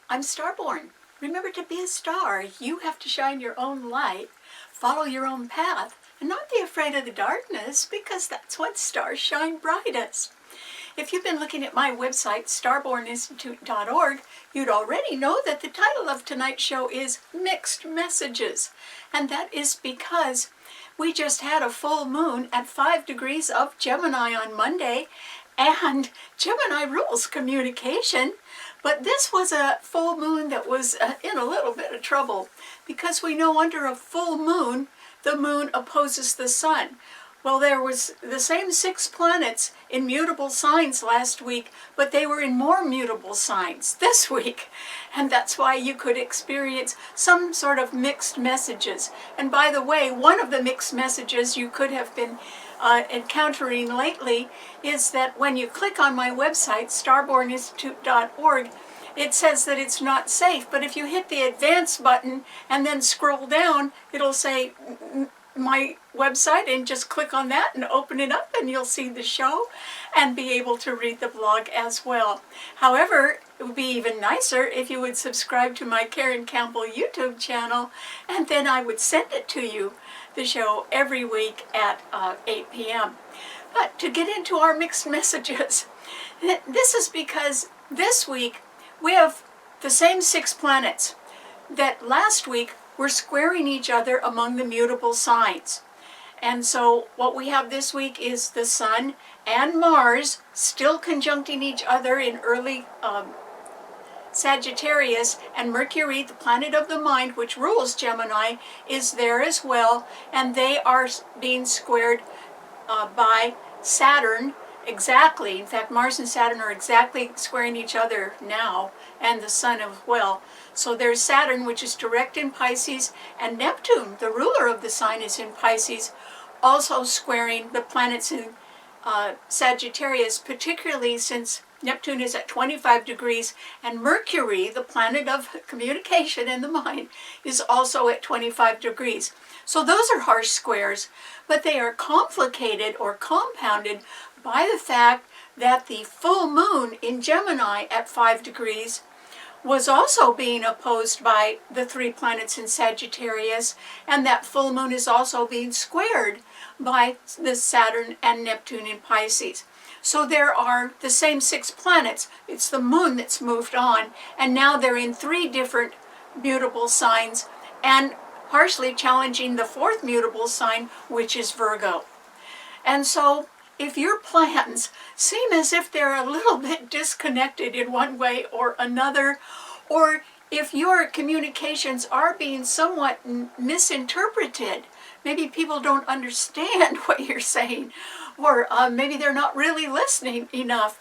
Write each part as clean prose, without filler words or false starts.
I'm Starborn. Remember to be a star. You have to shine your own light, follow your own path, and not be afraid of the darkness, because that's when stars shine brightest. If you've been looking at my website, starborninstitute.org, you'd already know that the title of tonight's show is Mixed Messages. And that is because we just had a full moon at 5 degrees of Gemini on Monday, and Gemini rules communication. But this was a full moon that was in a little bit of trouble, because we know under a full moon, the moon opposes the sun. Well, there was the same 6 planets in mutable signs last week, but they were in more mutable signs this week. And that's why you could experience some sort of mixed messages. And by the way, one of the mixed messages you could have been encountering lately is that when you click on my website, starborninstitute.org, it says that it's not safe. But if you hit the advance button and then scroll down, it'll say my website, and just click on that and open it up, and you'll see the show and be able to read the blog as well. However, it would be even nicer if you would subscribe to my Karen Campbell YouTube channel, and then I would send it to you, the show, every week at 8 p.m. But to get into our mixed messages, this is because this week we have the same 6 planets that last week were squaring each other among the mutable signs. And so what we have this week is the Sun and Mars still conjuncting each other in early Sagittarius, and Mercury, the planet of the mind, which rules Gemini, is there as well, and they are being squared by Saturn exactly. In fact, Mars and Saturn are exactly squaring each other now, and the Sun as well. So there's Saturn, which is direct in Pisces, and Neptune, the ruler of the sign, is in Pisces, also squaring the planets in Sagittarius, particularly since Neptune is at 25 degrees, and Mercury, the planet of communication and the mind, is also at 25 degrees. So those are harsh squares, but they are complicated or compounded by the fact that the full moon in Gemini at 5 degrees was also being opposed by the 3 planets in Sagittarius, and that full moon is also being squared by the Saturn and Neptune in Pisces. So there are the same 6 planets. It's the moon that's moved on, and now they're in 3 different mutable signs, and harshly challenging the 4th mutable sign, which is Virgo. And so if your plans seem as if they're a little bit disconnected in one way or another, or if your communications are being somewhat misinterpreted, maybe people don't understand what you're saying, or maybe they're not really listening enough,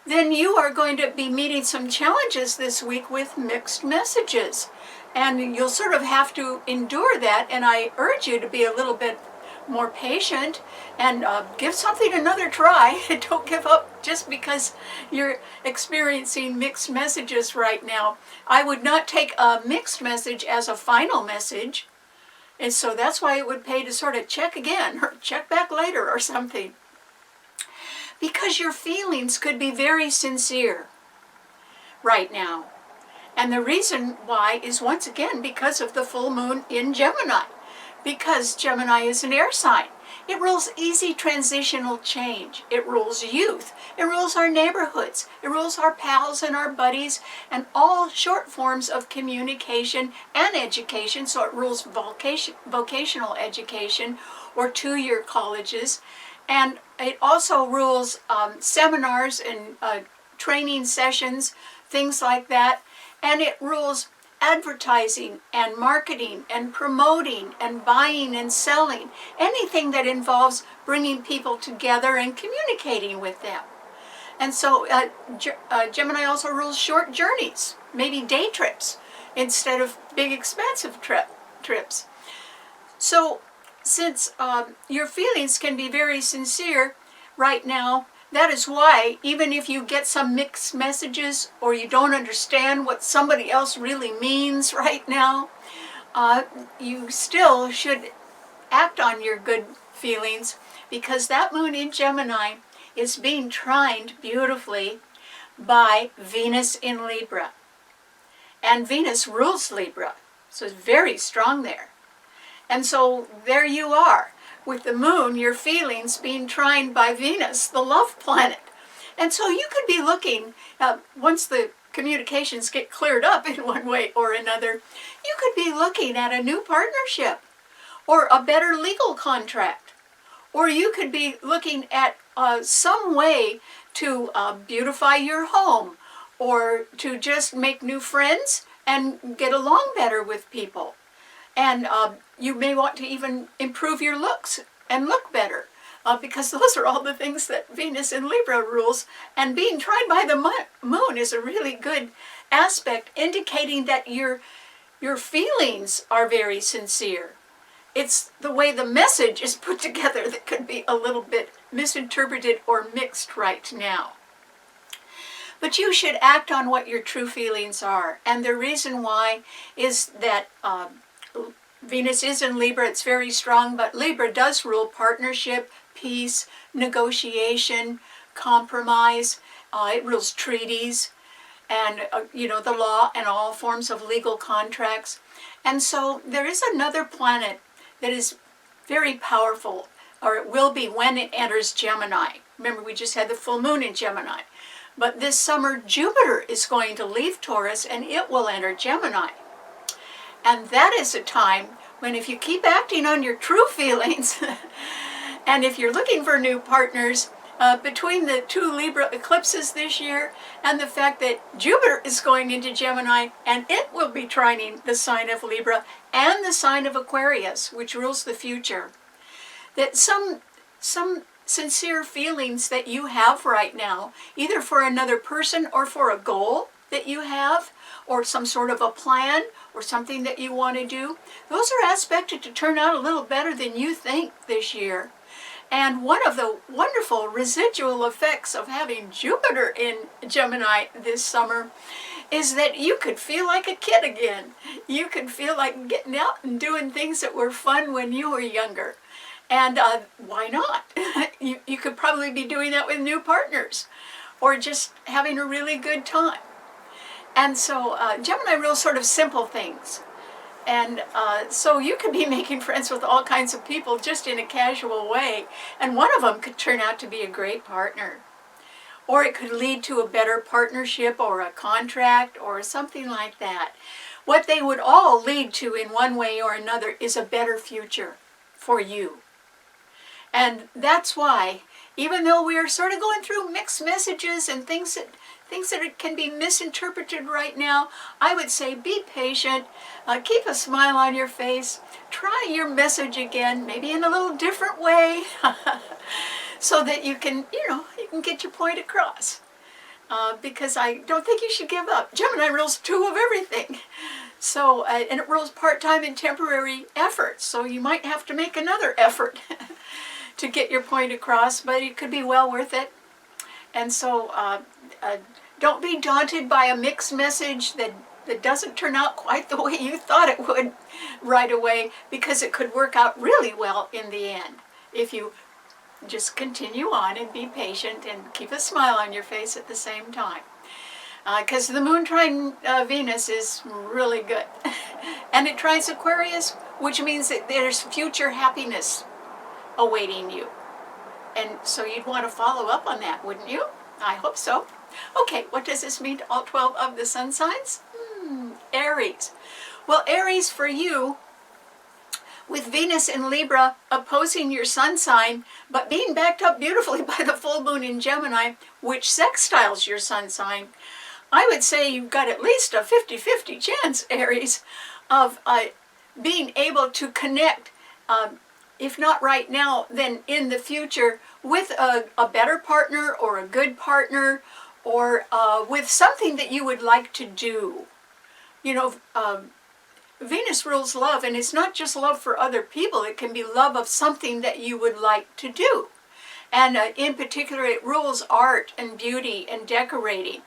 then you are going to be meeting some challenges this week with mixed messages. And you'll sort of have to endure that, and I urge you to be a little bit more patient and give something another try. Don't give up just because you're experiencing mixed messages right now. I would not take a mixed message as a final message, and so that's why it would pay to sort of check again or check back later or something, because your feelings could be very sincere right now. And the reason why is, once again, because of the full moon in Gemini. Because Gemini is an air sign. It rules easy transitional change. It rules youth. It rules our neighborhoods. It rules our pals and our buddies and all short forms of communication and education. So it rules vocational education or 2-year colleges. And it also rules seminars and training sessions, things like that. And it rules advertising and marketing and promoting and buying and selling, anything that involves bringing people together and communicating with them. And so Gemini also rules short journeys, maybe day trips instead of big expensive trips. So since your feelings can be very sincere right now, that is why, even if you get some mixed messages or you don't understand what somebody else really means right now, you still should act on your good feelings, because that moon in Gemini is being trined beautifully by Venus in Libra. And Venus rules Libra, so it's very strong there. And so there you are, with the moon, your feelings being trined by Venus, the love planet. And so you could be looking, once the communications get cleared up in one way or another, you could be looking at a new partnership or a better legal contract. Or you could be looking at some way to beautify your home, or to just make new friends and get along better with people. And you may want to even improve your looks and look better, because those are all the things that Venus in Libra rules. And being tried by the moon is a really good aspect, indicating that your feelings are very sincere. It's the way the message is put together that could be a little bit misinterpreted or mixed right now. But you should act on what your true feelings are. And the reason why is that Venus is in Libra, it's very strong, but Libra does rule partnership, peace, negotiation, compromise. It rules treaties and, the law and all forms of legal contracts. And so there is another planet that is very powerful, or it will be when it enters Gemini. Remember, we just had the full moon in Gemini. But this summer, Jupiter is going to leave Taurus and it will enter Gemini. And that is a time when, if you keep acting on your true feelings, and if you're looking for new partners, between the 2 Libra eclipses this year and the fact that Jupiter is going into Gemini and it will be trining the sign of Libra and the sign of Aquarius, which rules the future, that some sincere feelings that you have right now, either for another person or for a goal that you have, or some sort of a plan or something that you want to do, those are expected to turn out a little better than you think this year. And one of the wonderful residual effects of having Jupiter in Gemini this summer is that you could feel like a kid again. You could feel like getting out and doing things that were fun when you were younger. And why not? You could probably be doing that with new partners, or just having a really good time. And so Gemini rules sort of simple things. And so you could be making friends with all kinds of people just in a casual way. And one of them could turn out to be a great partner. Or it could lead to a better partnership or a contract or something like that. What they would all lead to in one way or another is a better future for you. And that's why, even though we are sort of going through mixed messages and things that can be misinterpreted right now, I would say be patient, keep a smile on your face, try your message again, maybe in a little different way, so that you can get your point across. Because I don't think you should give up. Gemini rules 2 of everything. So, and it rules part-time and temporary efforts, so you might have to make another effort to get your point across, but it could be well worth it. And so don't be daunted by a mixed message that doesn't turn out quite the way you thought it would right away, because it could work out really well in the end if you just continue on and be patient and keep a smile on your face at the same time. Because the moon trine Venus is really good. And it trines Aquarius, which means that there's future happiness awaiting you. And so you'd want to follow up on that, wouldn't you? I hope so. Okay, what does this mean to all 12 of the sun signs? Aries. Well, Aries, for you, with Venus in Libra opposing your sun sign, but being backed up beautifully by the full moon in Gemini, which sextiles your sun sign, I would say you've got at least a 50-50 chance, Aries, of being able to connect, if not right now, then in the future, with a better partner or a good partner, or with something that you would like to do. Venus rules love, and it's not just love for other people. It can be love of something that you would like to do. And in particular, it rules art and beauty and decorating.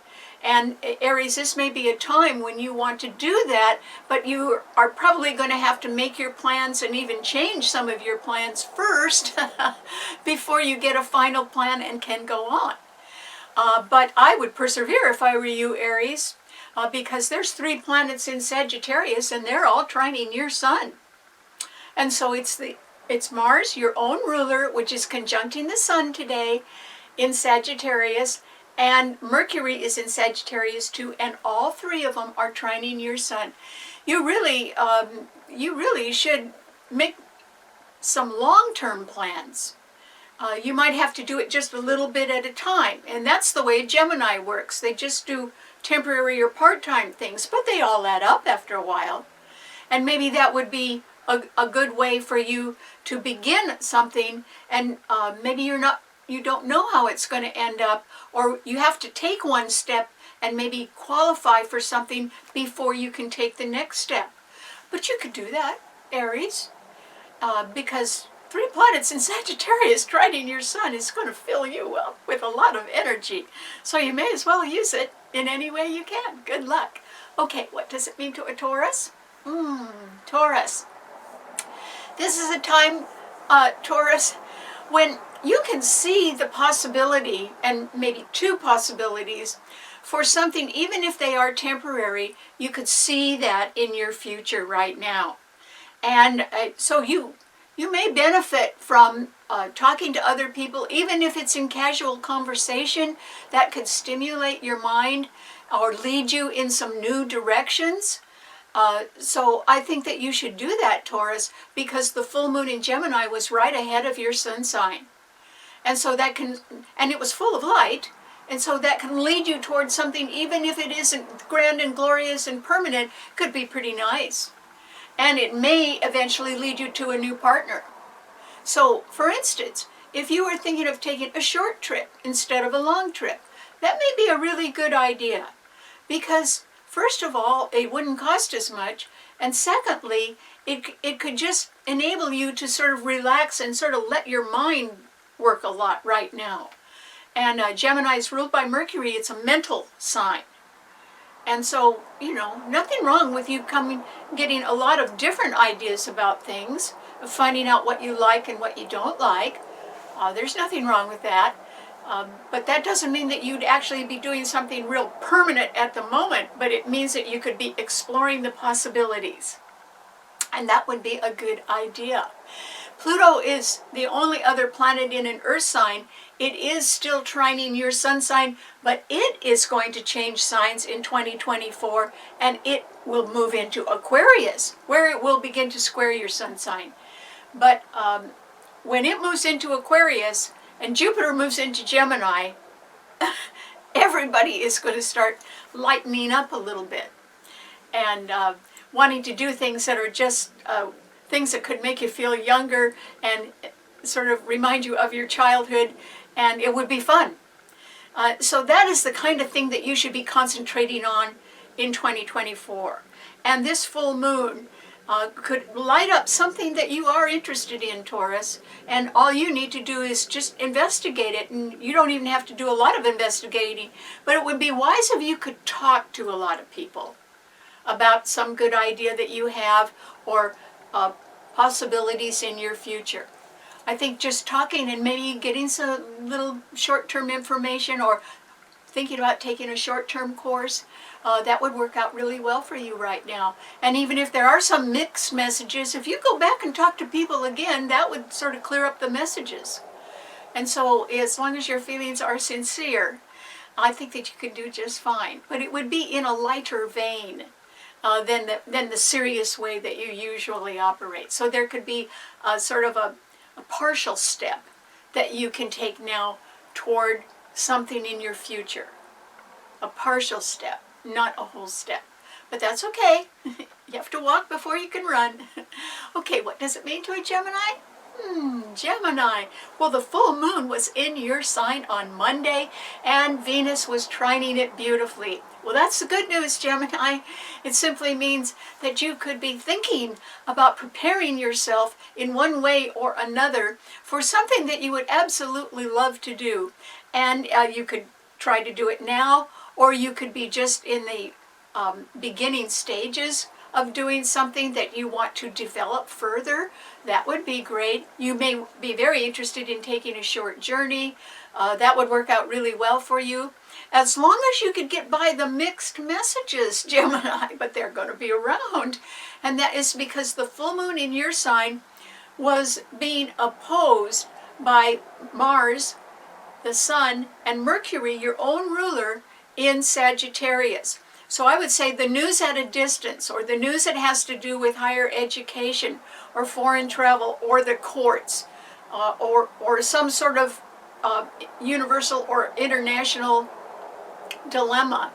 And Aries, this may be a time when you want to do that, but you are probably going to have to make your plans and even change some of your plans first before you get a final plan and can go on. But I would persevere if I were you, Aries. because there's 3 planets in Sagittarius and they're all trining your sun. And so it's Mars, your own ruler, which is conjuncting the sun today in Sagittarius, and Mercury is in Sagittarius too, and all 3 of them are trining your sun. You really should make some long-term plans. You might have to do it just a little bit at a time, and that's the way Gemini works. They just do temporary or part-time things, but they all add up after a while. And maybe that would be a good way for you to begin something, and maybe you don't know how it's going to end up, or you have to take one step and maybe qualify for something before you can take the next step. But you could do that, Aries, because 3 planets in Sagittarius trining your sun is going to fill you up with a lot of energy. So you may as well use it in any way you can. Good luck. Okay, what does it mean to a Taurus? Taurus. This is a time, Taurus, when you can see the possibility, and maybe 2 possibilities, for something, even if they are temporary, you could see that in your future right now. And so you may benefit from talking to other people, even if it's in casual conversation, that could stimulate your mind or lead you in some new directions. So I think that you should do that, Taurus, because the full moon in Gemini was right ahead of your sun sign. And so and it was full of light, and so that can lead you towards something, even if it isn't grand and glorious and permanent, could be pretty nice. And it may eventually lead you to a new partner. So, for instance, if you were thinking of taking a short trip instead of a long trip, that may be a really good idea. Because, first of all, it wouldn't cost as much, and secondly, it could just enable you to sort of relax and sort of let your mind work a lot right now. And Gemini is ruled by Mercury. It's a mental sign. And so, nothing wrong with you getting a lot of different ideas about things, finding out what you like and what you don't like. There's nothing wrong with that. But that doesn't mean that you'd actually be doing something real permanent at the moment, but it means that you could be exploring the possibilities. And that would be a good idea. Pluto is the only other planet in an earth sign. It is still trining your sun sign, but it is going to change signs in 2024, and it will move into Aquarius, where it will begin to square your sun sign. But when it moves into Aquarius and Jupiter moves into Gemini, everybody is going to start lightening up a little bit and wanting to do things that are just things that could make you feel younger and sort of remind you of your childhood, and it would be fun. So that is the kind of thing that you should be concentrating on in 2024. And this full moon could light up something that you are interested in, Taurus, and all you need to do is just investigate it, and you don't even have to do a lot of investigating, but it would be wise if you could talk to a lot of people about some good idea that you have, or possibilities in your future. I think just talking and maybe getting some little short-term information, or thinking about taking a short-term course, that would work out really well for you right now. And even if there are some mixed messages, if you go back and talk to people again, that would sort of clear up the messages. And so as long as your feelings are sincere, I think that you could do just fine. But it would be in a lighter vein than the serious way that you usually operate. So there could be sort of a partial step that you can take now toward something in your future. A partial step, not a whole step. But that's okay. You have to walk before you can run. Okay, what does it mean to a Gemini? Gemini. Well, the full moon was in your sign on Monday, and Venus was trining it beautifully. Well, that's the good news, Gemini. It simply means that you could be thinking about preparing yourself in one way or another for something that you would absolutely love to do. And you could try to do it now, or you could be just in the beginning stages of doing something that you want to develop further. That would be great. You may be very interested in taking a short journey. That would work out really well for you. as long as you could get by the mixed messages, Gemini, but they're going to be around. And that is because the full moon in your sign was being opposed by Mars, the Sun, and Mercury, your own ruler, in Sagittarius. So I would say the news at a distance, or the news that has to do with higher education, or foreign travel, or the courts, or some sort of universal or international dilemma.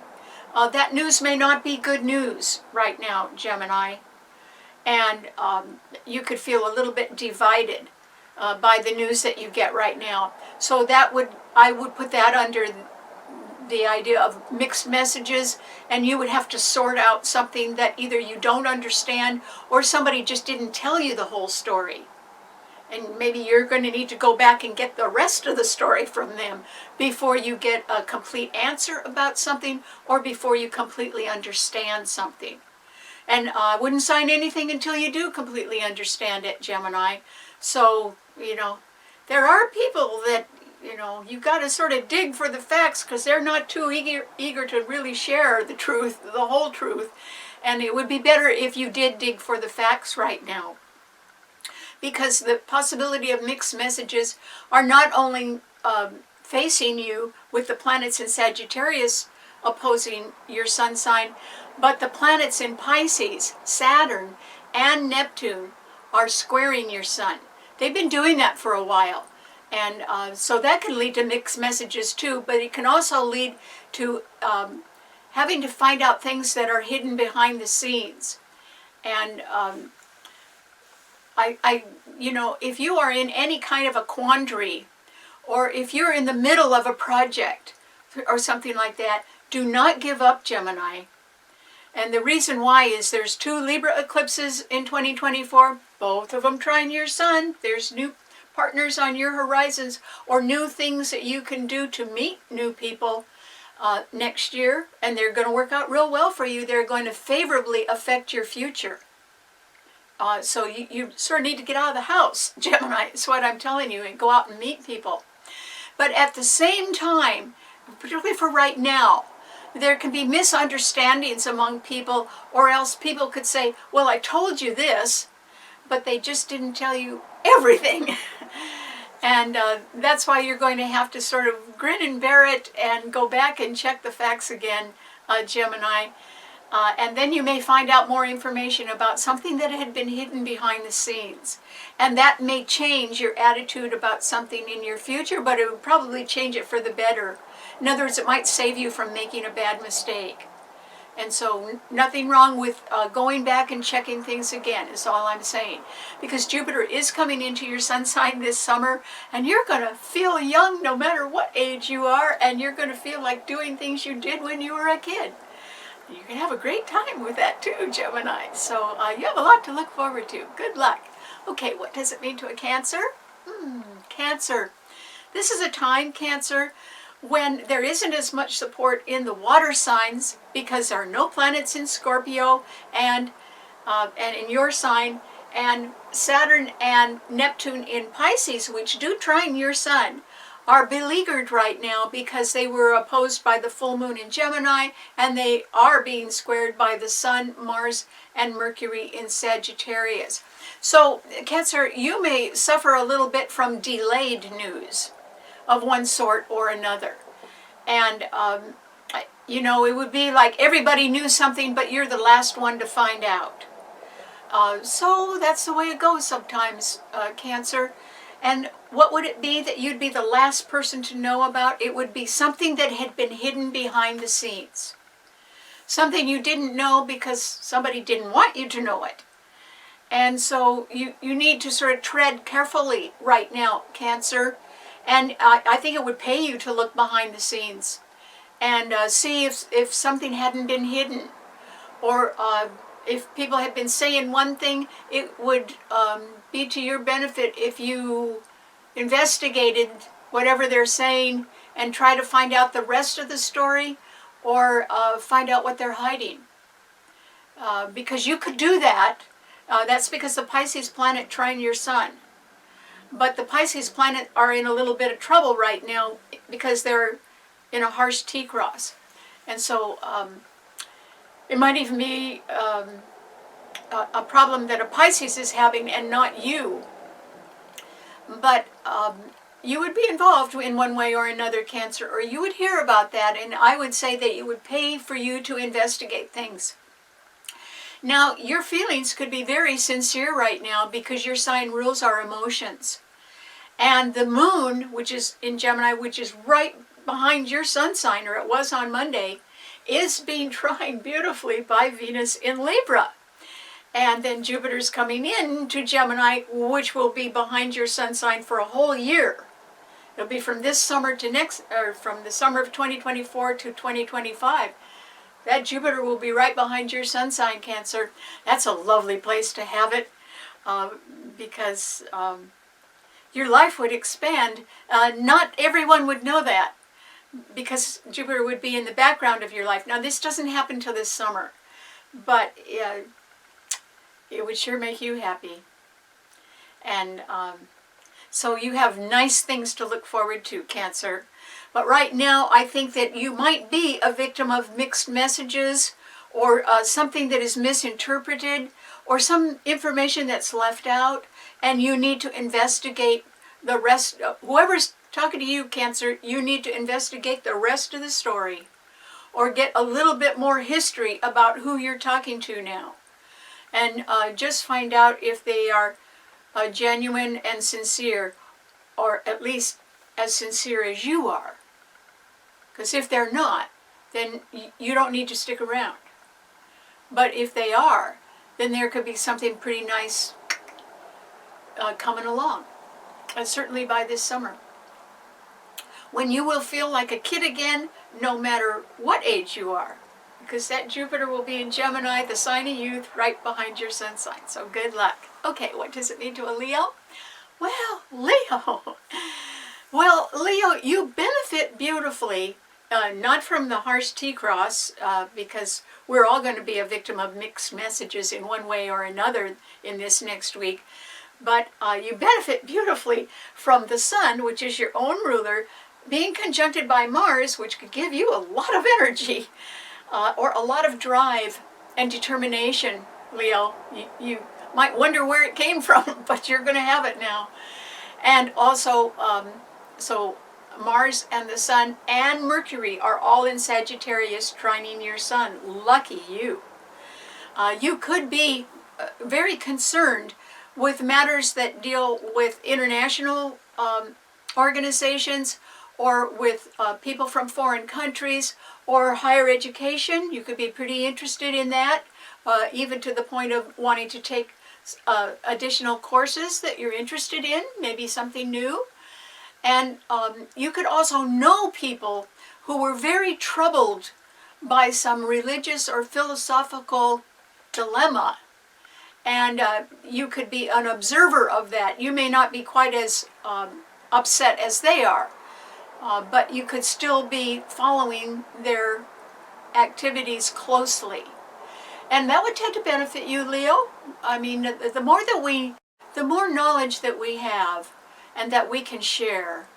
That news may not be good news right now, Gemini, and you could feel a little bit divided by the news that you get right now. So I would put that under the idea of mixed messages, and you would have to sort out something that either you don't understand or somebody just didn't tell you the whole story. And maybe you're going to need to go back and get the rest of the story from them before you get a complete answer about something, or before you completely understand something. And I wouldn't sign anything until you do completely understand it, Gemini. So, there are people that, you got to sort of dig for the facts, because they're not too eager to really share the truth, the whole truth. And it would be better if you did dig for the facts right now, because the possibility of mixed messages are not only facing you with the planets in Sagittarius opposing your sun sign, but the planets in Pisces, Saturn, and Neptune are squaring your sun. They've been doing that for a while. And so that can lead to mixed messages too, but it can also lead to having to find out things that are hidden behind the scenes. And if you are in any kind of a quandary, or if you're in the middle of a project or something like that, do not give up, Gemini. And the reason why is there's 2 Libra eclipses in 2024, both of them trine your sun. There's new partners on your horizons, or new things that you can do to meet new people next year, and they're going to work out real well for you. They're going to favorably affect your future. So you sort of need to get out of the house, Gemini, is what I'm telling you, and go out and meet people. But at the same time, particularly for right now, there can be misunderstandings among people, or else people could say, well, I told you this, but they just didn't tell you everything. And that's why you're going to have to sort of grin and bear it and go back and check the facts again, Gemini. And then you may find out more information about something that had been hidden behind the scenes. And that may change your attitude about something in your future, but it would probably change it for the better. In other words, it might save you from making a bad mistake. And so nothing wrong with going back and checking things again, is all I'm saying. Because Jupiter is coming into your sun sign this summer, and you're going to feel young no matter what age you are, and you're going to feel like doing things you did when you were a kid. You can have a great time with that too, Gemini. So you have a lot to look forward to. Good luck. Okay, what does it mean to a Cancer? Cancer. This is a time, Cancer, when there isn't as much support in the water signs, because there are no planets in Scorpio and in your sign, and Saturn and Neptune in Pisces, which do trine your sun, are beleaguered right now because they were opposed by the full moon in Gemini, and they are being squared by the Sun, Mars, and Mercury in Sagittarius. So, Cancer, you may suffer a little bit from delayed news of one sort or another. And, it would be like everybody knew something, but you're the last one to find out. So that's the way it goes sometimes, Cancer. And what would it be that you'd be the last person to know about? It would be something that had been hidden behind the scenes. Something you didn't know because somebody didn't want you to know it. And so you need to sort of tread carefully right now, Cancer. And I think it would pay you to look behind the scenes and see if something hadn't been hidden, or if people had been saying one thing, it would be to your benefit if you investigated whatever they're saying and try to find out the rest of the story, or find out what they're hiding. Because you could do that. That's because the Pisces planet trine your sun. But the Pisces planet are in a little bit of trouble right now because they're in a harsh T-cross. And so it might even be a problem that a Pisces is having and not you. But you would be involved in one way or another, Cancer, or you would hear about that, and I would say that it would pay for you to investigate things. Now, your feelings could be very sincere right now because your sign rules our emotions. And the moon, which is in Gemini, which is right behind your sun sign, or it was on Monday, is being trined beautifully by Venus in Libra. And then Jupiter's coming in to Gemini, which will be behind your sun sign for a whole year. It'll be from this summer to next, or from the summer of 2024 to 2025. That Jupiter will be right behind your sun sign, Cancer. That's a lovely place to have it because your life would expand. Not everyone would know that because Jupiter would be in the background of your life. Now, this doesn't happen till this summer, but it would sure make you happy. And so you have nice things to look forward to, Cancer. But right now, I think that you might be a victim of mixed messages or something that is misinterpreted or some information that's left out, and you need to investigate the rest. Whoever's talking to you, Cancer, you need to investigate the rest of the story or get a little bit more history about who you're talking to now. And just find out if they are genuine and sincere, or at least as sincere as you are. Because if they're not, then you don't need to stick around. But if they are, then there could be something pretty nice coming along. And certainly by this summer. When you will feel like a kid again, no matter what age you are. Because that Jupiter will be in Gemini, the sign of youth, right behind your sun sign. So good luck. Okay, what does it mean to a Leo? Well, Leo. Well, Leo, you benefit beautifully, not from the harsh T-cross, because we're all going to be a victim of mixed messages in one way or another in this next week. But you benefit beautifully from the sun, which is your own ruler, being conjuncted by Mars, which could give you a lot of energy. Or a lot of drive and determination, Leo. You might wonder where it came from, but you're going to have it now. And also, so Mars and the Sun and Mercury are all in Sagittarius, trining your Sun. Lucky you. You could be very concerned with matters that deal with international organizations or with people from foreign countries, or higher education. You could be pretty interested in that, even to the point of wanting to take additional courses that you're interested in, maybe something new. And you could also know people who were very troubled by some religious or philosophical dilemma. And you could be an observer of that. You may not be quite as upset as they are. But you could still be following their activities closely. And that would tend to benefit you, Leo. I mean, the more knowledge that we have and that we can share,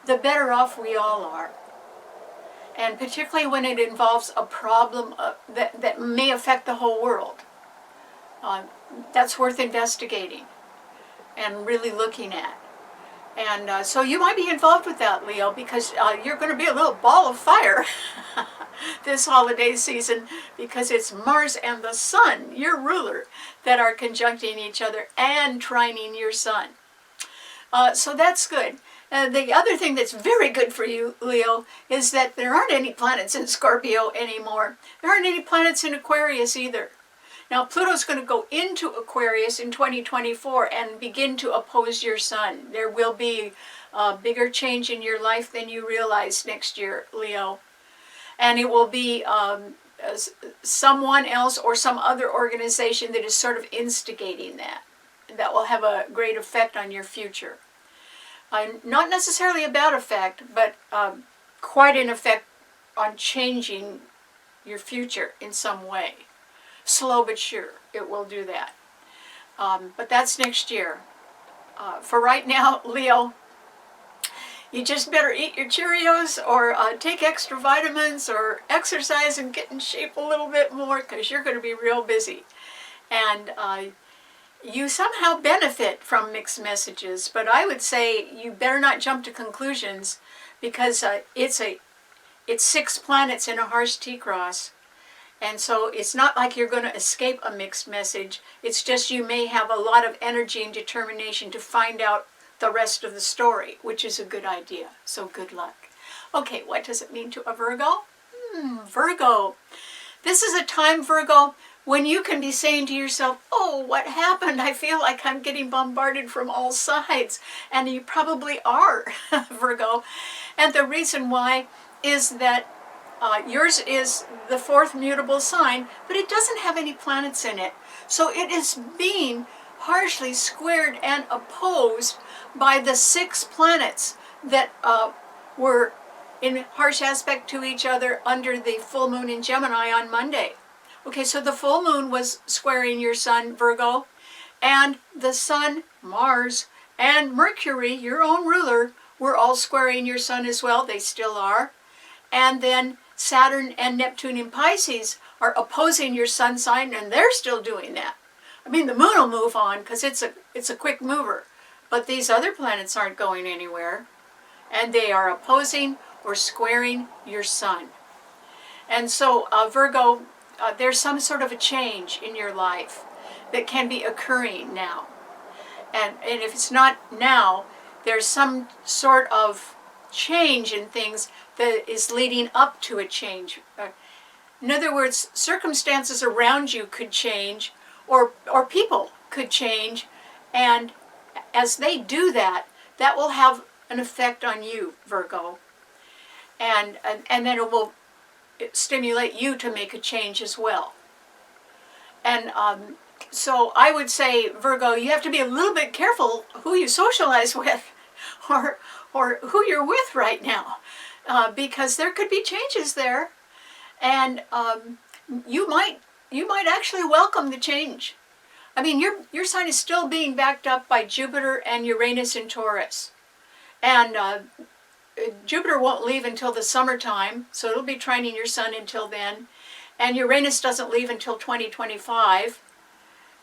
the better off we all are. And particularly when it involves a problem that may affect the whole world. That's worth investigating and really looking at. And so you might be involved with that, Leo, because you're going to be a little ball of fire this holiday season, because it's Mars and the Sun, your ruler, that are conjuncting each other and trining your Sun. So that's good. The other thing that's very good for you, Leo, is that there aren't any planets in Scorpio anymore. There aren't any planets in Aquarius either. Now, Pluto's going to go into Aquarius in 2024 and begin to oppose your Sun. There will be a bigger change in your life than you realize next year, Leo. And it will be someone else or some other organization that is sort of instigating that. That will have a great effect on your future. Not necessarily a bad effect, but quite an effect on changing your future in some way. Slow but sure, it will do that. But that's next year. For right now, Leo, You just better eat your Cheerios or take extra vitamins or exercise and get in shape a little bit more, because you're going to be real busy. And you somehow benefit from mixed messages, but I would say you better not jump to conclusions, because it's 6 planets in a harsh T-cross. And so it's not like you're going to escape a mixed message. It's just you may have a lot of energy and determination to find out the rest of the story, which is a good idea. So good luck. Okay, what does it mean to a Virgo? Virgo. This is a time, Virgo, when you can be saying to yourself, oh, what happened? I feel like I'm getting bombarded from all sides. And you probably are, Virgo. And the reason why is that yours is the 4th mutable sign, but it doesn't have any planets in it. So it is being harshly squared and opposed by the 6 planets that were in harsh aspect to each other under the full moon in Gemini on Monday. Okay, so the full moon was squaring your sun, Virgo, and the sun, Mars, and Mercury, your own ruler, were all squaring your sun as well. They still are. And then Saturn and Neptune in Pisces are opposing your sun sign, and they're still doing that. I mean, the moon will move on because it's a quick mover, but these other planets aren't going anywhere, and they are opposing or squaring your sun. And so, Virgo, there's some sort of a change in your life that can be occurring now. And if it's not now, there's some sort of change in things that is leading up to a change. In other words, circumstances around you could change, or people could change, and as they do that, that will have an effect on you, Virgo. And then it will stimulate you to make a change as well. And so I would say, Virgo, you have to be a little bit careful who you socialize with, or who you're with right now, because there could be changes there, and you might actually welcome the change. I mean, your sign is still being backed up by Jupiter and Uranus in Taurus, and Jupiter won't leave until the summertime, so it'll be trining your sun until then, and Uranus doesn't leave until 2025,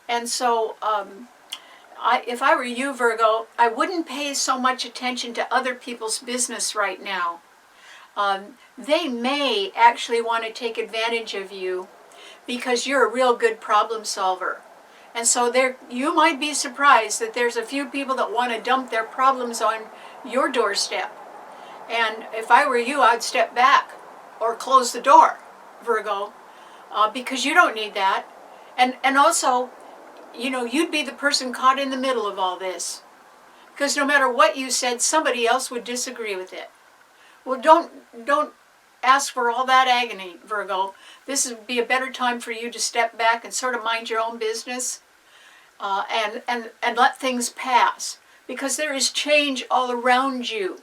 and so if I were you, Virgo, I wouldn't pay so much attention to other people's business right now. They may actually want to take advantage of you because you're a real good problem solver. And so you might be surprised that there's a few people that want to dump their problems on your doorstep. And if I were you, I'd step back or close the door, Virgo, because you don't need that. And also, you'd be the person caught in the middle of all this. Because no matter what you said, somebody else would disagree with it. Well, don't ask for all that agony, Virgo. This would be a better time for you to step back and sort of mind your own business, and let things pass. Because there is change all around you.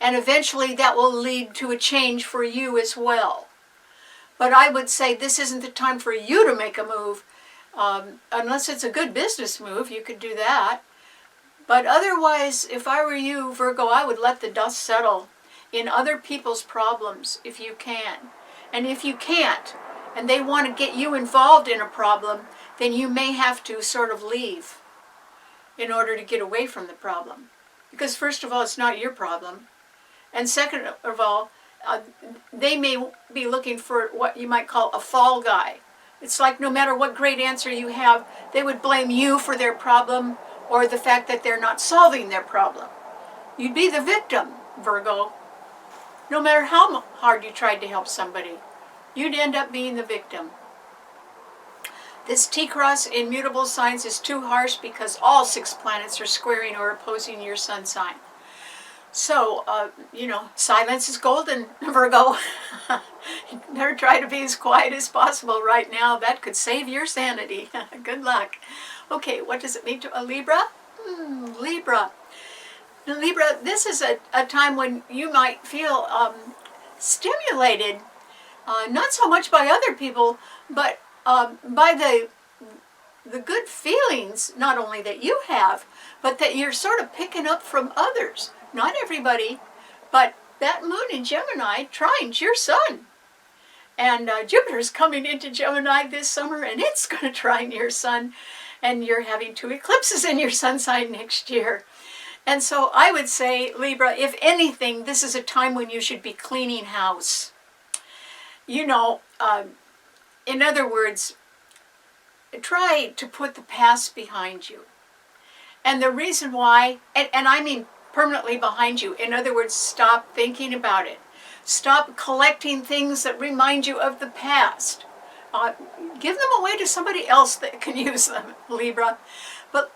And eventually that will lead to a change for you as well. But I would say this isn't the time for you to make a move. Unless it's a good business move, you could do that. But otherwise, if I were you, Virgo, I would let the dust settle in other people's problems if you can. And if you can't, and they want to get you involved in a problem, then you may have to sort of leave in order to get away from the problem. Because first of all, it's not your problem. And second of all, they may be looking for what you might call a fall guy. It's like no matter what great answer you have, they would blame you for their problem or the fact that they're not solving their problem. You'd be the victim, Virgo. No matter how hard you tried to help somebody, you'd end up being the victim. This T-cross in mutable signs is too harsh because all 6 planets are squaring or opposing your sun sign. So, silence is golden, Virgo. Never try to be as quiet as possible right now. That could save your sanity. Good luck. Okay, what does it mean to a Libra? Libra. Now, Libra, this is a time when you might feel stimulated, not so much by other people, but by the good feelings, not only that you have, but that you're sort of picking up from others. not everybody, but that moon in Gemini trines your sun. And Jupiter's coming into Gemini this summer, and it's going to trine your sun. And you're having 2 eclipses in your sun sign next year. And so I would say, Libra, if anything, this is a time when you should be cleaning house. You know, in other words, try to put the past behind you. And the reason why, and I mean permanently behind you, in other words, stop thinking about it. Stop collecting things that remind you of the past. Give them away to somebody else that can use them, Libra. But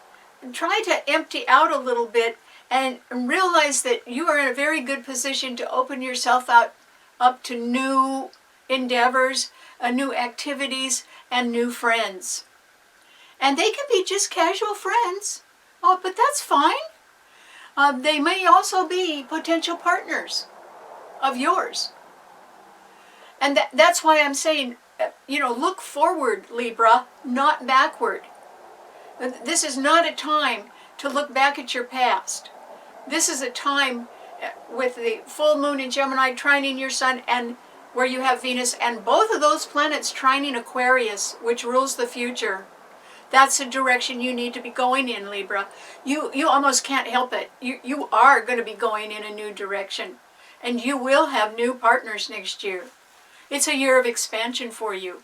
try to empty out a little bit and realize that you are in a very good position to open yourself up to new endeavors, new activities, and new friends. And they can be just casual friends. Oh, but that's fine. They may also be potential partners of yours. And that's why I'm saying, look forward, Libra, not backward. This is not a time to look back at your past. This is a time with the full moon in Gemini trining your sun, and where you have Venus, and both of those planets trining Aquarius, which rules the future. That's the direction you need to be going in, Libra. You almost can't help it. You are going to be going in a new direction. And you will have new partners next year. It's a year of expansion for you.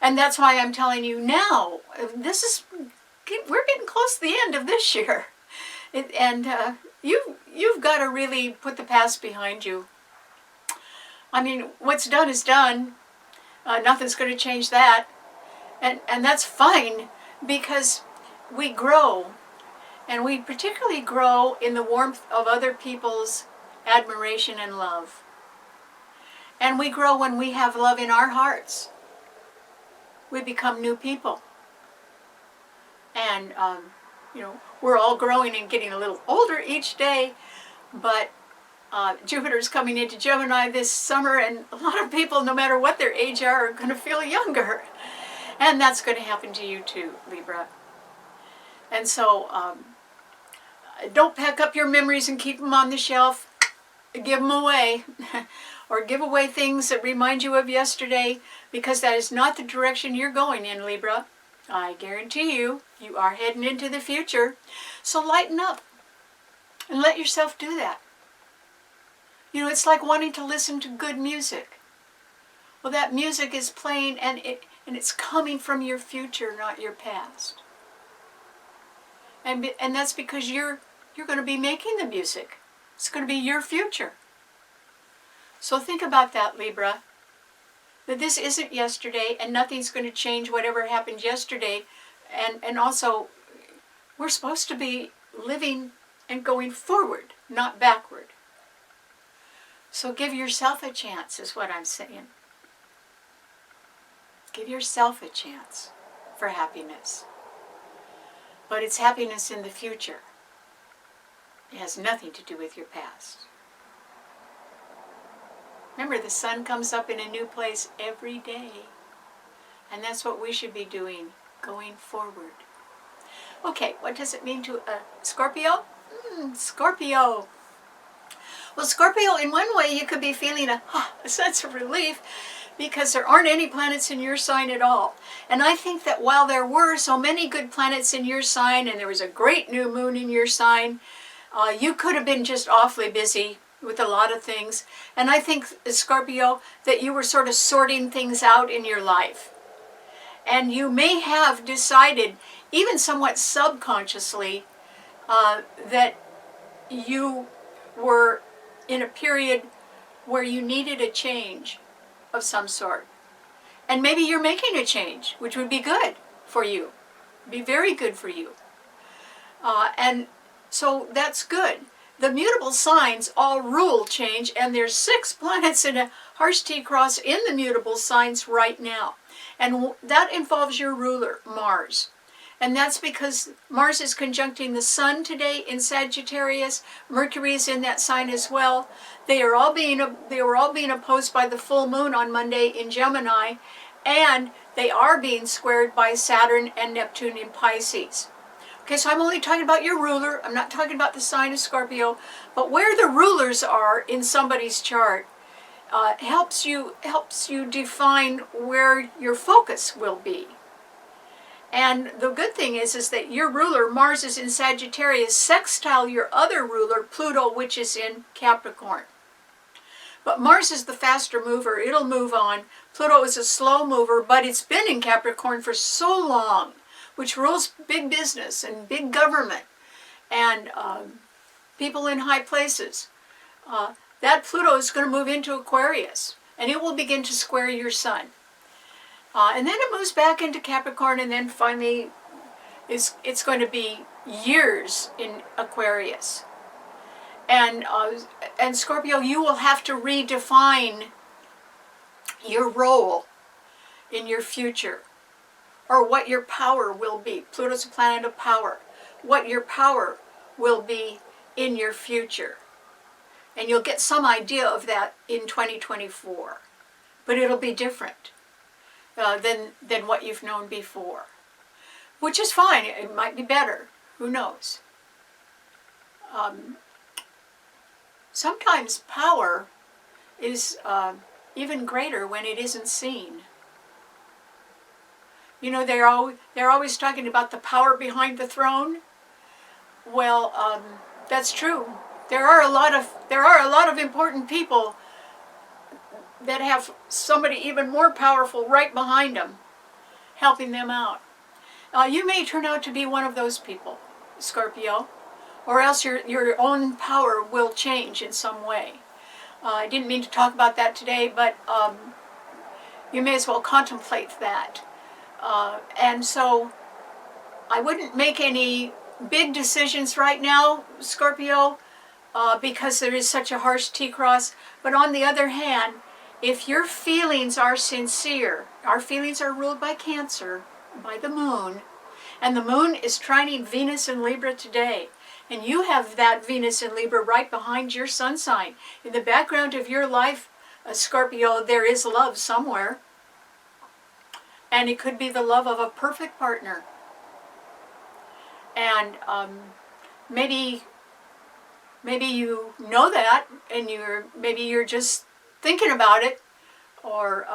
And that's why I'm telling you now, we're getting close to the end of this year. You've got to really put the past behind you. I mean, what's done is done. Nothing's going to change that. And that's fine, because we grow. And we particularly grow in the warmth of other people's admiration and love. And we grow when we have love in our hearts. We become new people. And, we're all growing and getting a little older each day. But Jupiter's coming into Gemini this summer, and a lot of people, no matter what their age are going to feel younger. And that's going to happen to you too, Libra. And so, don't pack up your memories and keep them on the shelf. Give them away. Or give away things that remind you of yesterday, because that is not the direction you're going in, Libra. I guarantee you, you are heading into the future. So lighten up and let yourself do that. It's like wanting to listen to good music. Well, that music is playing, and it's coming from your future, not your past. And that's because you're going to be making the music. It's going to be your future. So think about that, Libra. That this isn't yesterday, and nothing's going to change whatever happened yesterday. And also, we're supposed to be living and going forward, not backward. So give yourself a chance, is what I'm saying. Give yourself a chance for happiness. But it's happiness in the future. It has nothing to do with your past. Remember, the sun comes up in a new place every day. And that's what we should be doing, going forward. Okay, what does it mean to Scorpio? Scorpio. Well, Scorpio, in one way, you could be feeling a sense of relief, because there aren't any planets in your sign at all. And I think that while there were so many good planets in your sign, and there was a great new moon in your sign, you could have been just awfully busy with a lot of things. And I think, Scorpio, that you were sort of sorting things out in your life. And you may have decided, even somewhat subconsciously, that you were in a period where you needed a change of some sort. And maybe you're making a change, which would be good for you. Be very good for you. And so that's good. The mutable signs all rule change, and there's 6 planets in a harsh T-cross in the mutable signs right now. And that involves your ruler, Mars. And that's because Mars is conjuncting the Sun today in Sagittarius. Mercury is in that sign as well. They were all being opposed by the full moon on Monday in Gemini, and they are being squared by Saturn and Neptune in Pisces. Okay, so I'm only talking about your ruler. I'm not talking about the sign of Scorpio. But where the rulers are in somebody's chart helps you define where your focus will be. And the good thing is that your ruler, Mars, is in Sagittarius, sextile your other ruler, Pluto, which is in Capricorn. But Mars is the faster mover. It'll move on. Pluto is a slow mover, but it's been in Capricorn for so long, which rules big business and big government and people in high places. That Pluto is going to move into Aquarius, and it will begin to square your sun. And then it moves back into Capricorn, and then finally it's going to be years in Aquarius. And Scorpio, you will have to redefine your role in your future, or what your power will be. Pluto's a planet of power. What your power will be in your future. And you'll get some idea of that in 2024. But it'll be different than what you've known before. Which is fine. It might be better. Who knows? Sometimes power is even greater when it isn't seen. You know, they're always talking about the power behind the throne. Well, that's true. There are a lot of important people that have somebody even more powerful right behind them, helping them out. You may turn out to be one of those people, Scorpio, or else your own power will change in some way. I didn't mean to talk about that today, but you may as well contemplate that. And so I wouldn't make any big decisions right now, Scorpio, because there is such a harsh T-cross. But on the other hand, if your feelings are sincere, our feelings are ruled by Cancer, by the moon, and the moon is trining Venus in Libra today, and you have that Venus in Libra right behind your sun sign. In the background of your life, Scorpio, there is love somewhere. And it could be the love of a perfect partner. And maybe you know that, and maybe you're just thinking about it, or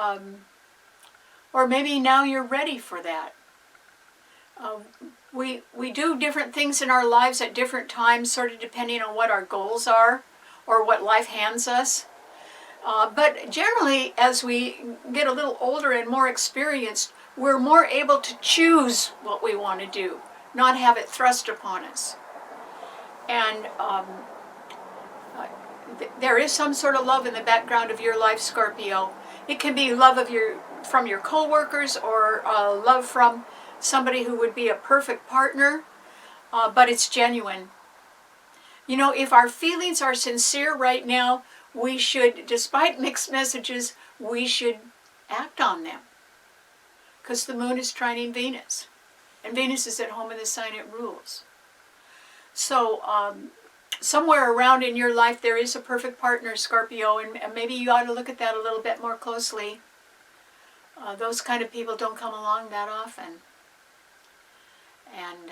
maybe now you're ready for that. We do different things in our lives at different times, sort of depending on what our goals are or what life hands us. But generally, as we get a little older and more experienced, we're more able to choose what we want to do, not have it thrust upon us. And there is some sort of love in the background of your life, Scorpio. It can be love from your co-workers, or love from somebody who would be a perfect partner, but it's genuine. You know, if our feelings are sincere right now, we should, despite mixed messages, we should act on them. Because the moon is trining Venus. And Venus is at home in the sign it rules. So, somewhere around in your life there is a perfect partner, Scorpio, and maybe you ought to look at that a little bit more closely. Those kind of people don't come along that often. And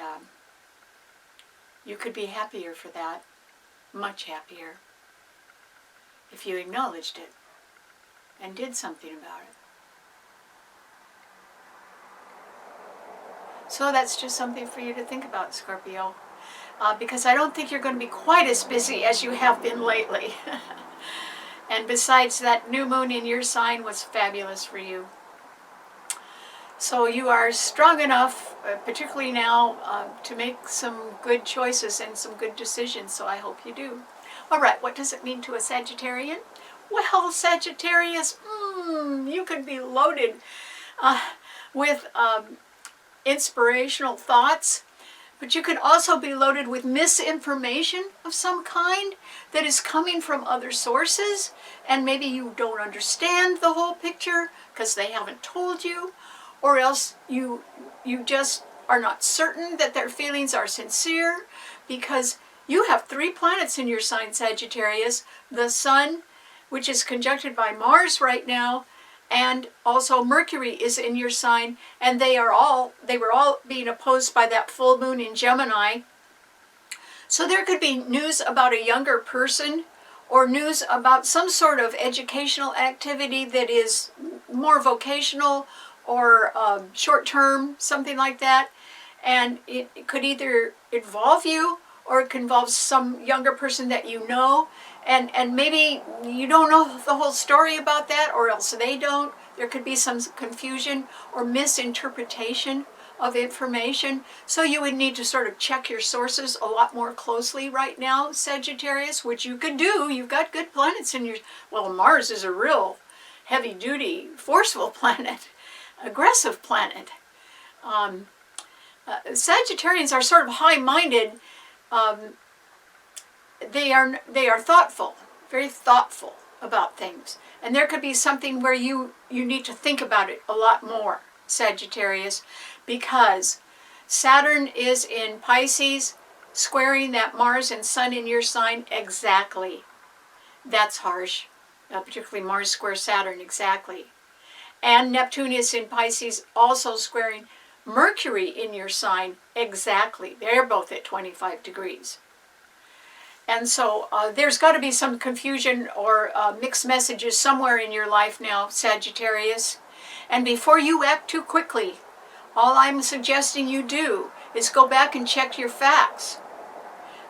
you could be happier for that. Much happier. If you acknowledged it and did something about it. So that's just something for you to think about, Scorpio. Because I don't think you're going to be quite as busy as you have been lately. And besides, that new moon in your sign was fabulous for you. So you are strong enough, particularly now, to make some good choices and some good decisions. So I hope you do. All right, what does it mean to a Sagittarian? Well, Sagittarius, you could be loaded with inspirational thoughts, but you could also be loaded with misinformation of some kind that is coming from other sources, and maybe you don't understand the whole picture because they haven't told you, or else you just are not certain that their feelings are sincere, because you have 3 planets in your sign, Sagittarius. The Sun, which is conjuncted by Mars right now, and also Mercury is in your sign, and they were all being opposed by that full moon in Gemini. So there could be news about a younger person, or news about some sort of educational activity that is more vocational or short-term, something like that. And it could either involve you, or it could involve some younger person that you know. And maybe you don't know the whole story about that, or else they don't. There could be some confusion or misinterpretation of information. So you would need to sort of check your sources a lot more closely right now, Sagittarius, which you could do. You've got good planets in your... Well, Mars is a real heavy-duty, forceful planet, aggressive planet. Sagittarians are sort of high-minded. They are thoughtful, very thoughtful about things. And there could be something where you need to think about it a lot more, Sagittarius, because Saturn is in Pisces, squaring that Mars and Sun in your sign exactly. That's harsh, particularly Mars square Saturn, exactly. And Neptune is in Pisces, also squaring Mercury in your sign exactly. They're both at 25 degrees. And so there's got to be some confusion or mixed messages somewhere in your life now, Sagittarius. And before you act too quickly, all I'm suggesting you do is go back and check your facts.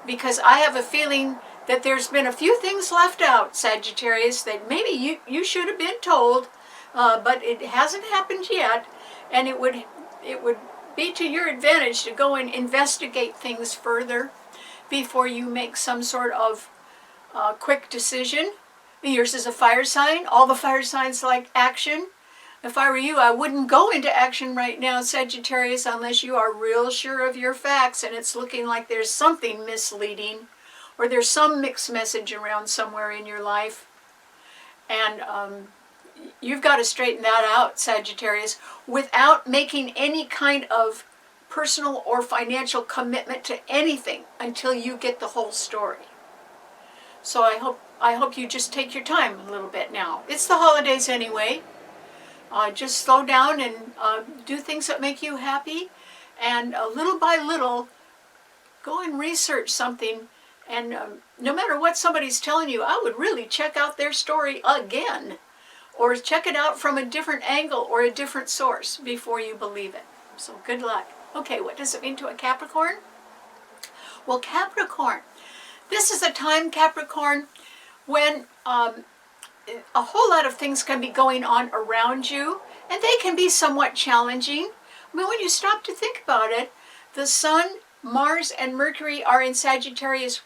Because I have a feeling that there's been a few things left out, Sagittarius, that maybe you should have been told, but it hasn't happened yet. And it would be to your advantage to go and investigate things further before you make some sort of quick decision. Yours is a fire sign. All the fire signs like action. If I were you, I wouldn't go into action right now, Sagittarius, unless you are real sure of your facts and it's looking like there's something misleading, or there's some mixed message around somewhere in your life. And you've got to straighten that out, Sagittarius, without making any kind of personal or financial commitment to anything until you get the whole story. So I hope you just take your time a little bit now. It's the holidays anyway. Just slow down and do things that make you happy, and little by little go and research something. And no matter what somebody's telling you, I would really check out their story again, or check it out from a different angle or a different source before you believe it. So good luck. Okay, what does it mean to a Capricorn? Well, Capricorn, this is a time, Capricorn, when a whole lot of things can be going on around you, and they can be somewhat challenging. I mean, when you stop to think about it, the Sun, Mars, and Mercury are in Sagittarius.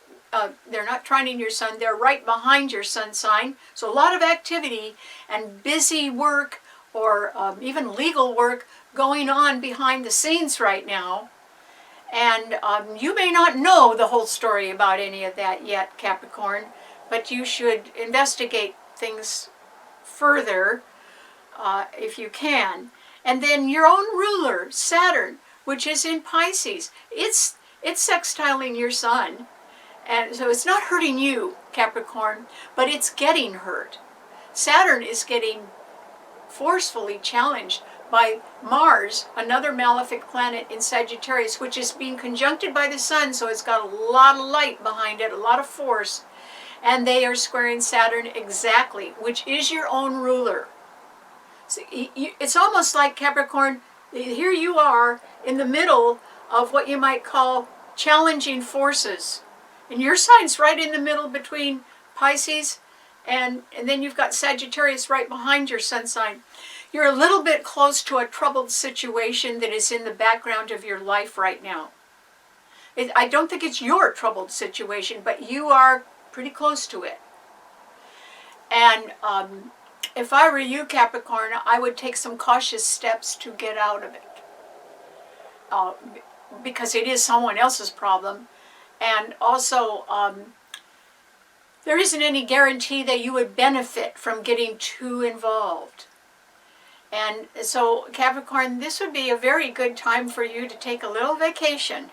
They're not trining your Sun, they're right behind your Sun sign. So a lot of activity and busy work, or even legal work, going on behind the scenes right now. And you may not know the whole story about any of that yet, Capricorn, but you should investigate things further if you can. And then your own ruler, Saturn, which is in Pisces, it's sextiling your Sun. And so it's not hurting you, Capricorn, but it's getting hurt. Saturn is getting forcefully challenged by Mars, another malefic planet in Sagittarius, which is being conjuncted by the Sun, so it's got a lot of light behind it, a lot of force. And they are squaring Saturn exactly, which is your own ruler. So it's almost like, Capricorn, here you are in the middle of what you might call challenging forces. And your sign's right in the middle between Pisces and then you've got Sagittarius right behind your Sun sign. You're a little bit close to a troubled situation that is in the background of your life right now. I don't think it's your troubled situation, but you are pretty close to it. And if I were you, Capricorn, I would take some cautious steps to get out of it. Because it is someone else's problem. And also, there isn't any guarantee that you would benefit from getting too involved. And so, Capricorn, this would be a very good time for you to take a little vacation.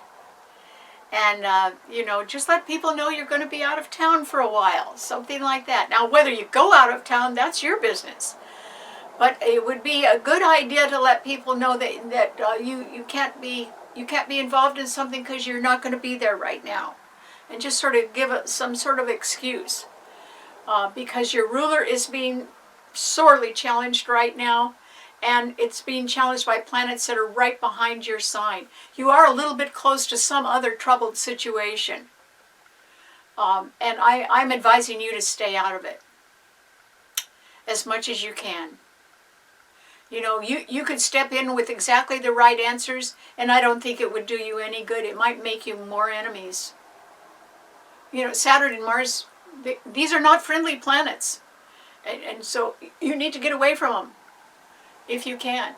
And, just let people know you're going to be out of town for a while, something like that. Now, whether you go out of town, that's your business. But it would be a good idea to let people know that you can't be involved in something because you're not going to be there right now, and just sort of give it some sort of excuse, because your ruler is being sorely challenged right now, and it's being challenged by planets that are right behind your sign. You are a little bit close to some other troubled situation, and I'm advising you to stay out of it as much as you can. You know, you could step in with exactly the right answers, and I don't think it would do you any good. It might make you more enemies. You know, Saturn and Mars, these are not friendly planets. And so you need to get away from them if you can.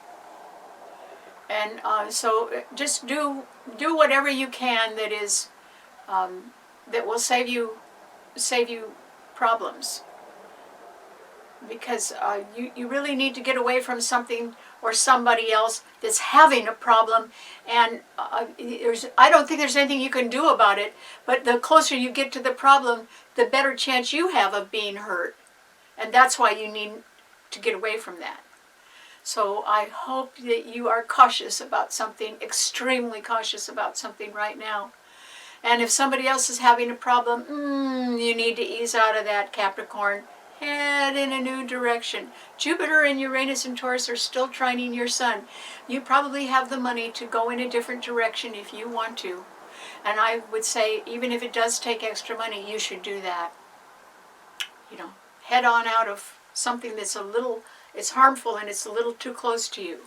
And so just do whatever you can that is that will save you problems. Because you really need to get away from something or somebody else that's having a problem, and I don't think there's anything you can do about it, but the closer you get to the problem, the better chance you have of being hurt, and that's why you need to get away from that. So I hope that you are cautious about something, extremely cautious about something right now. And if somebody else is having a problem, you need to ease out of that, Capricorn. Head in a new direction. Jupiter and Uranus and Taurus are still trining your sun. You probably have the money to go in a different direction if you want to. And I would say, even if it does take extra money, you should do that. You know, head on out of something that's it's harmful and it's a little too close to you.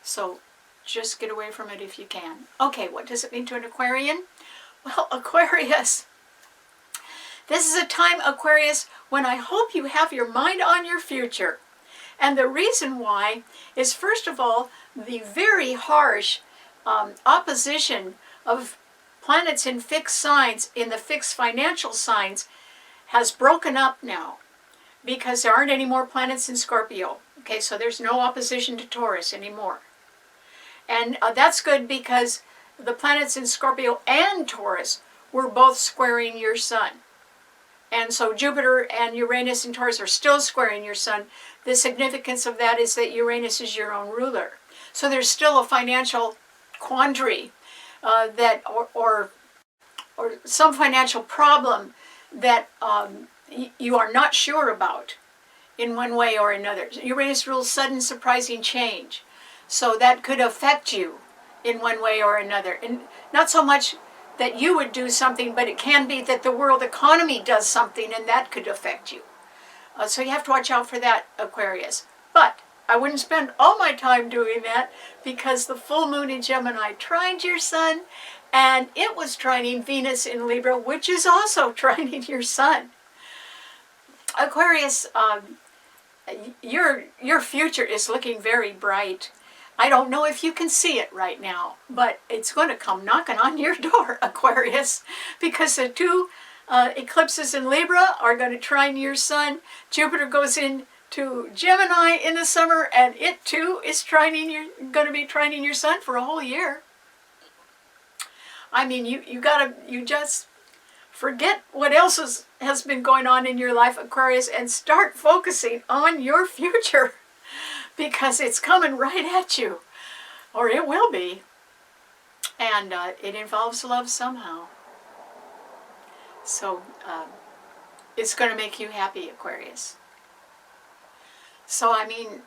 So just get away from it if you can. Okay, what does it mean to an Aquarian? Well, Aquarius, this is a time, Aquarius, when I hope you have your mind on your future. And the reason why is, first of all, the very harsh opposition of planets in fixed signs, in the fixed financial signs, has broken up now, because there aren't any more planets in Scorpio. Okay, so there's no opposition to Taurus anymore. And that's good, because the planets in Scorpio and Taurus were both squaring your sun. And so Jupiter and Uranus and Taurus are still squaring your sun. The significance of that is that Uranus is your own ruler. So there's still a financial quandary or some financial problem that you are not sure about in one way or another. Uranus rules sudden, surprising change. So that could affect you in one way or another. And not so much that you would do something, but it can be that the world economy does something, and that could affect you. So you have to watch out for that, Aquarius. But I wouldn't spend all my time doing that, because the full moon in Gemini trined your sun, and it was trining Venus in Libra, which is also trining your sun. Aquarius, your future is looking very bright. I don't know if you can see it right now, but it's going to come knocking on your door, Aquarius, because the two eclipses in Libra are going to trine your sun. Jupiter goes into Gemini in the summer, and it too is going to be trining your sun for a whole year. I mean, you just forget what else has been going on in your life, Aquarius, and start focusing on your future. Because it's coming right at you, or it will be, and it involves love somehow. So it's going to make you happy, Aquarius. So I mean,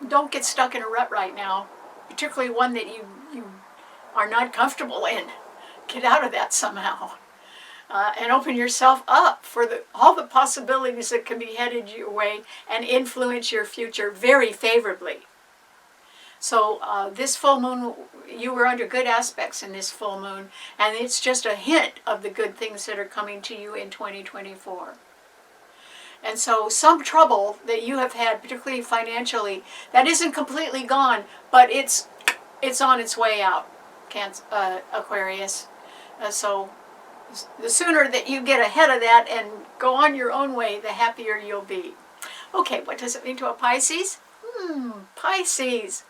don't get stuck in a rut right now, particularly one that you are not comfortable in. Get out of that somehow. And open yourself up for all the possibilities that can be headed your way and influence your future very favorably. So this full moon, you were under good aspects in this full moon, and it's just a hint of the good things that are coming to you in 2024. And so some trouble that you have had, particularly financially, that isn't completely gone, but it's on its way out, Aquarius. So the sooner that you get ahead of that and go on your own way, the happier you'll be. Okay, what does it mean to a Pisces? Pisces.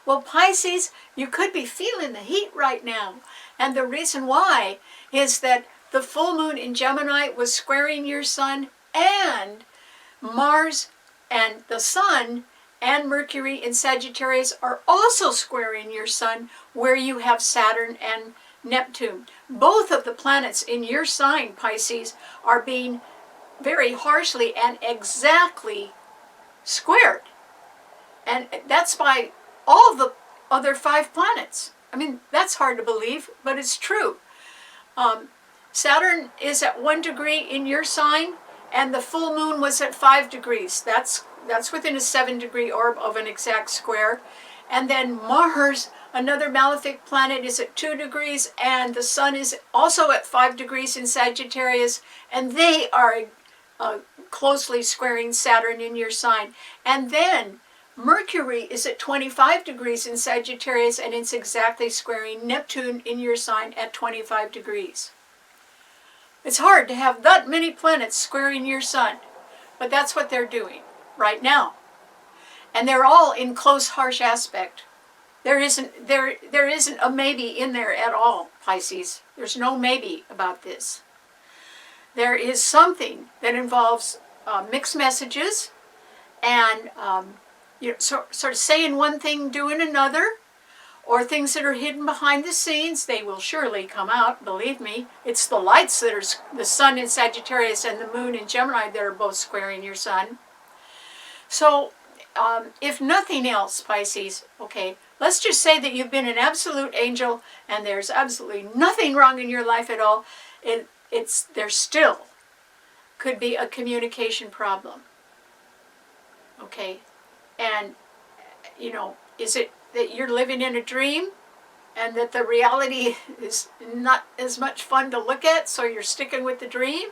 Well, Pisces, you could be feeling the heat right now. And the reason why is that the full moon in Gemini was squaring your sun, and Mars And the Sun and Mercury in Sagittarius are also squaring your Sun where you have Saturn and Neptune. Both of the planets in your sign, Pisces, are being very harshly and exactly squared. And that's by all the other 5 planets. I mean, that's hard to believe, but it's true. Saturn is at 1 degree in your sign, and the full moon was at 5 degrees. That's within a 7-degree orb of an exact square. And then Mars, another malefic planet, is at 2 degrees, and the Sun is also at 5 degrees in Sagittarius, and they are closely squaring Saturn in your sign. And then Mercury is at 25 degrees in Sagittarius, and it's exactly squaring Neptune in your sign at 25 degrees. It's hard to have that many planets squaring your Sun, but that's what they're doing right now. And they're all in close, harsh aspect. There isn't a maybe in there at all, Pisces. There's no maybe about this. There is something that involves mixed messages and sort of saying one thing, doing another, or things that are hidden behind the scenes. They will surely come out, believe me. It's the lights that are the Sun in Sagittarius and the Moon in Gemini that are both squaring your Sun. So if nothing else, Pisces, okay, let's just say that you've been an absolute angel and there's absolutely nothing wrong in your life at all. There still could be a communication problem. Okay, and is it that you're living in a dream and that the reality is not as much fun to look at, so you're sticking with the dream?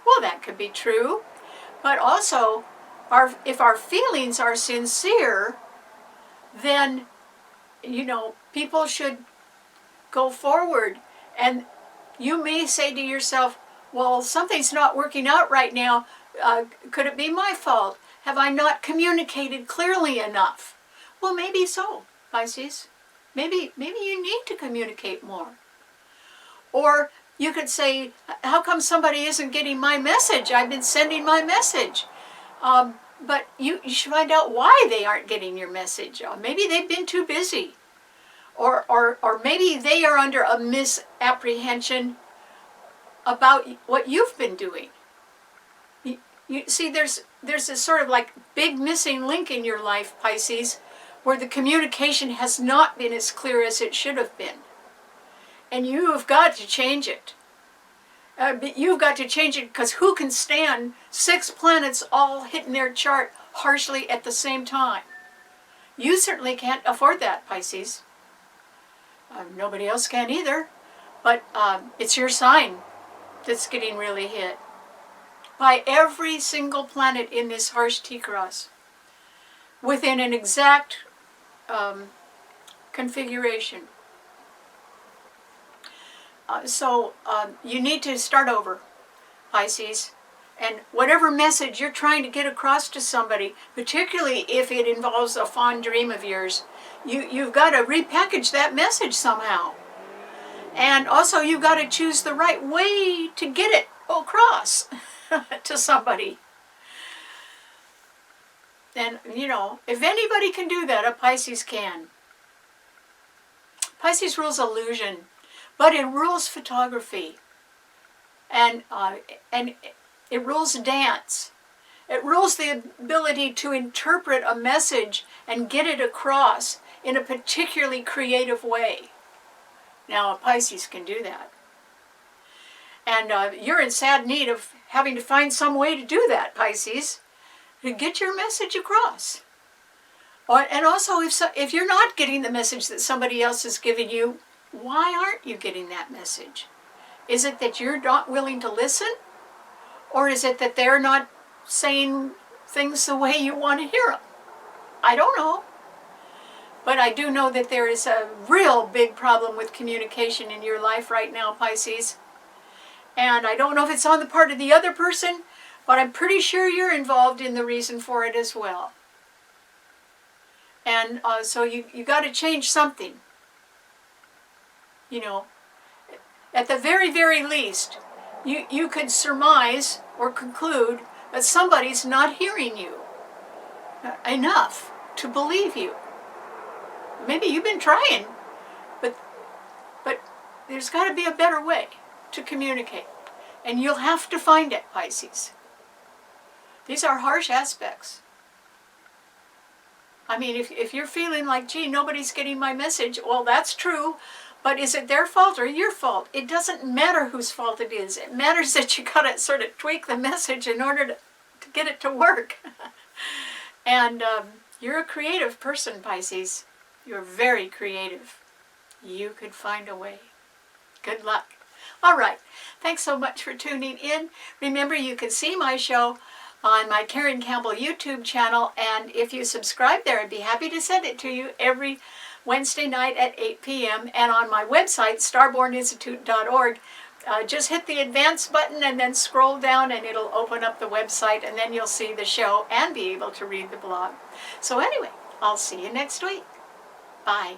Well, that could be true. But also, if our feelings are sincere, then, people should go forward. And you may say to yourself, well, something's not working out right now. Could it be my fault? Have I not communicated clearly enough? Well, maybe so, Pisces. Maybe you need to communicate more. Or you could say, how come somebody isn't getting my message? I've been sending my message. But you should find out why they aren't getting your message. Maybe they've been too busy. Or maybe they are under a misapprehension about what you've been doing. You see, there's this sort of like big missing link in your life, Pisces, where the communication has not been as clear as it should have been. And you have got to change it. But you've got to change it, because who can stand 6 planets all hitting their chart harshly at the same time? You certainly can't afford that, Pisces. Nobody else can either. But it's your sign that's getting really hit by every single planet in this harsh T-cross within an exact configuration. So you need to start over, Pisces, and whatever message you're trying to get across to somebody, particularly if it involves a fond dream of yours, you've got to repackage that message somehow. And also you've got to choose the right way to get it across to somebody. And, if anybody can do that, a Pisces can. Pisces rules illusion, but it rules photography. And it rules dance. It rules the ability to interpret a message and get it across in a particularly creative way. Now, a Pisces can do that. And you're in sad need of having to find some way to do that, Pisces, to get your message across. And also, if you're not getting the message that somebody else is giving you, why aren't you getting that message? Is it that you're not willing to listen? Or is it that they're not saying things the way you want to hear them? I don't know. But I do know that there is a real big problem with communication in your life right now, Pisces. And I don't know if it's on the part of the other person, but I'm pretty sure you're involved in the reason for it as well. And so you got to change something. At the very, very least, you could surmise or conclude that somebody's not hearing you. enough to believe you. Maybe you've been trying, but there's got to be a better way to communicate. And you'll have to find it, Pisces. These are harsh aspects. I mean, if you're feeling like, gee, nobody's getting my message, well, that's true, but is it their fault or your fault? It doesn't matter whose fault it is. It matters that you got to sort of tweak the message in order to get it to work. And you're a creative person, Pisces. You're very creative. You could find a way. Good luck. All right. Thanks so much for tuning in. Remember, you can see my show on my Karen Campbell YouTube channel, and if you subscribe there, I'd be happy to send it to you every Wednesday night at 8 p.m. And on my website, starborninstitute.org, just hit the advance button and then scroll down and it'll open up the website, and then you'll see the show and be able to read the blog. So anyway, I'll see you next week. Bye.